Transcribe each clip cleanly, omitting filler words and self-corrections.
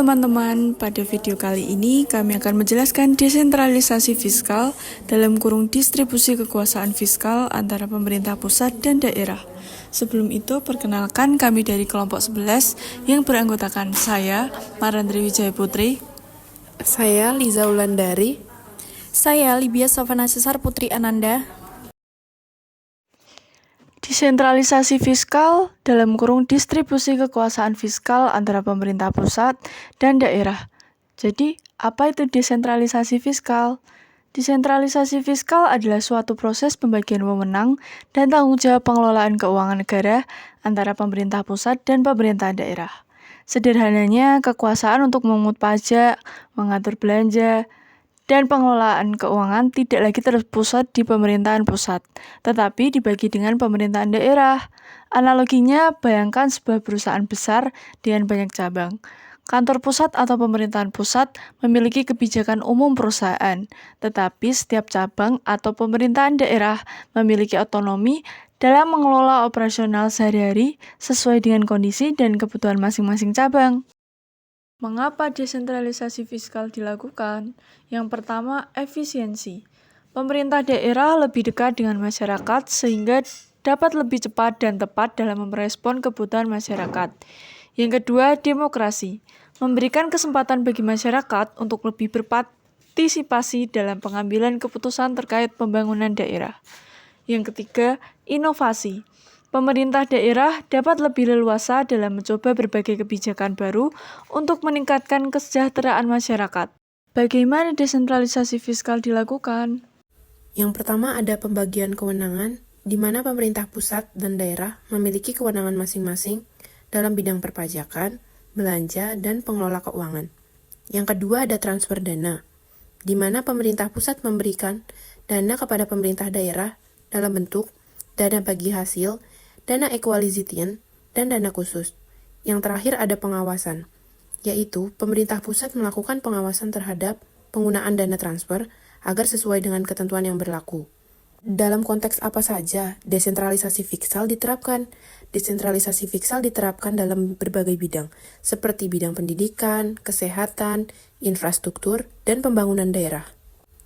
teman-teman, pada video kali ini kami akan menjelaskan desentralisasi fiskal dalam kurung distribusi kekuasaan fiskal antara pemerintah pusat dan daerah. Sebelum itu, perkenalkan kami dari kelompok 11 yang beranggotakan saya, Marandri Wijaya Putri, saya Liza Wulandari, saya Libia Sofana Cesar Putri Ananda. Desentralisasi fiskal dalam kurung distribusi kekuasaan fiskal antara pemerintah pusat dan daerah. Jadi, apa itu desentralisasi fiskal? Desentralisasi fiskal adalah suatu proses pembagian wewenang dan tanggung jawab pengelolaan keuangan negara antara pemerintah pusat dan pemerintah daerah. Sederhananya, kekuasaan untuk memungut pajak, mengatur belanja, dan pengelolaan keuangan tidak lagi terpusat di pemerintahan pusat, tetapi dibagi dengan pemerintahan daerah. Analoginya, bayangkan sebuah perusahaan besar dengan banyak cabang. Kantor pusat atau pemerintahan pusat memiliki kebijakan umum perusahaan, tetapi setiap cabang atau pemerintahan daerah memiliki otonomi dalam mengelola operasional sehari-hari sesuai dengan kondisi dan kebutuhan masing-masing cabang. Mengapa desentralisasi fiskal dilakukan? Yang pertama, efisiensi. Pemerintah daerah lebih dekat dengan masyarakat sehingga dapat lebih cepat dan tepat dalam merespon kebutuhan masyarakat. Yang kedua, demokrasi. Memberikan kesempatan bagi masyarakat untuk lebih berpartisipasi dalam pengambilan keputusan terkait pembangunan daerah. Yang ketiga, inovasi. Pemerintah daerah dapat lebih leluasa dalam mencoba berbagai kebijakan baru untuk meningkatkan kesejahteraan masyarakat. Bagaimana desentralisasi fiskal dilakukan? Yang pertama ada pembagian kewenangan, di mana pemerintah pusat dan daerah memiliki kewenangan masing-masing dalam bidang perpajakan, belanja, dan pengelola keuangan. Yang kedua ada transfer dana, di mana pemerintah pusat memberikan dana kepada pemerintah daerah dalam bentuk dana bagi hasil, dana equalization, dan dana khusus. Yang terakhir ada pengawasan, yaitu pemerintah pusat melakukan pengawasan terhadap penggunaan dana transfer agar sesuai dengan ketentuan yang berlaku. Dalam konteks apa saja desentralisasi fiskal diterapkan? Desentralisasi fiskal diterapkan dalam berbagai bidang, seperti bidang pendidikan, kesehatan, infrastruktur, dan pembangunan daerah.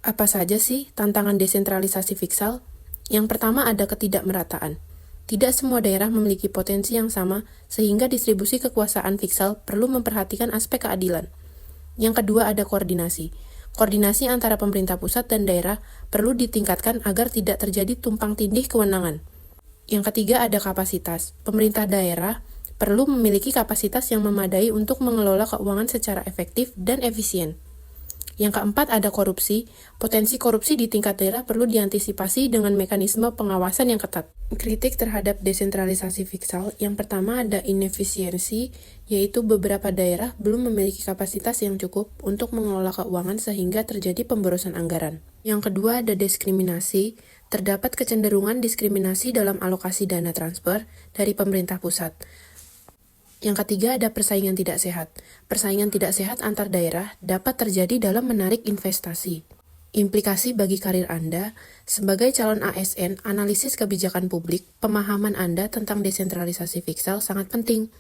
Apa saja sih tantangan desentralisasi fiskal? Yang pertama ada ketidakmerataan. Tidak semua daerah memiliki potensi yang sama, sehingga distribusi kekuasaan fiskal perlu memperhatikan aspek keadilan. Yang kedua ada koordinasi. Koordinasi antara pemerintah pusat dan daerah perlu ditingkatkan agar tidak terjadi tumpang tindih kewenangan. Yang ketiga ada kapasitas. Pemerintah daerah perlu memiliki kapasitas yang memadai untuk mengelola keuangan secara efektif dan efisien. Yang keempat ada korupsi. Potensi korupsi di tingkat daerah perlu diantisipasi dengan mekanisme pengawasan yang ketat. Kritik terhadap desentralisasi fiskal, yang pertama ada inefisiensi, yaitu beberapa daerah belum memiliki kapasitas yang cukup untuk mengelola keuangan sehingga terjadi pemborosan anggaran. Yang kedua ada diskriminasi. Terdapat kecenderungan diskriminasi dalam alokasi dana transfer dari pemerintah pusat. Yang ketiga ada persaingan tidak sehat. Persaingan tidak sehat antar daerah dapat terjadi dalam menarik investasi. Implikasi bagi karir Anda, sebagai calon ASN, analisis kebijakan publik, pemahaman Anda tentang desentralisasi fiskal sangat penting.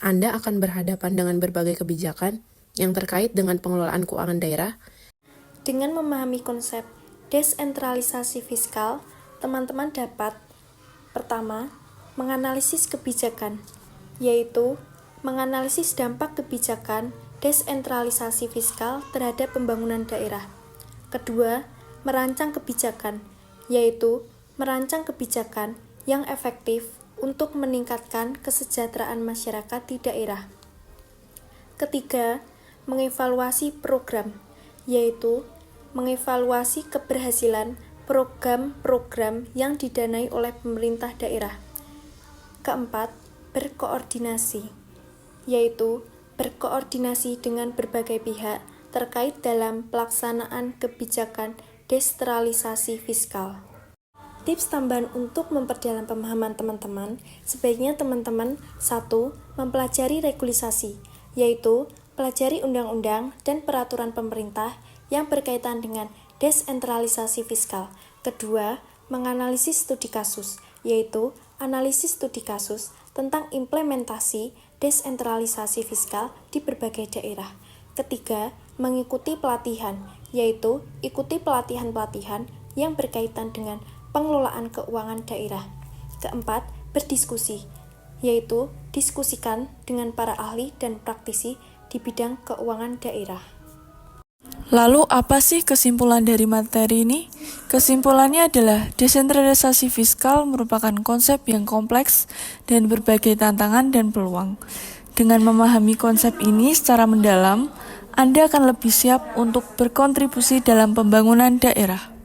Anda akan berhadapan dengan berbagai kebijakan yang terkait dengan pengelolaan keuangan daerah. Dengan memahami konsep desentralisasi fiskal, teman-teman dapat pertama, menganalisis kebijakan, yaitu menganalisis dampak kebijakan desentralisasi fiskal terhadap pembangunan daerah. Kedua, merancang kebijakan, yaitu merancang kebijakan yang efektif untuk meningkatkan kesejahteraan masyarakat di daerah. Ketiga, mengevaluasi program, yaitu mengevaluasi keberhasilan program-program yang didanai oleh pemerintah daerah. Keempat, berkoordinasi, yaitu berkoordinasi dengan berbagai pihak terkait dalam pelaksanaan kebijakan desentralisasi fiskal. Tips tambahan untuk memperdalam pemahaman teman-teman, sebaiknya teman-teman 1. Mempelajari regulasi, yaitu pelajari undang-undang dan peraturan pemerintah yang berkaitan dengan desentralisasi fiskal. Kedua, menganalisis studi kasus, yaitu analisis studi kasus tentang implementasi desentralisasi fiskal di berbagai daerah. Ketiga, mengikuti pelatihan, yaitu ikuti pelatihan-pelatihan yang berkaitan dengan pengelolaan keuangan daerah. Keempat, berdiskusi, yaitu diskusikan dengan para ahli dan praktisi di bidang keuangan daerah. Lalu apa sih kesimpulan dari materi ini? Kesimpulannya adalah desentralisasi fiskal merupakan konsep yang kompleks dan berbagai tantangan dan peluang. Dengan memahami konsep ini secara mendalam, Anda akan lebih siap untuk berkontribusi dalam pembangunan daerah.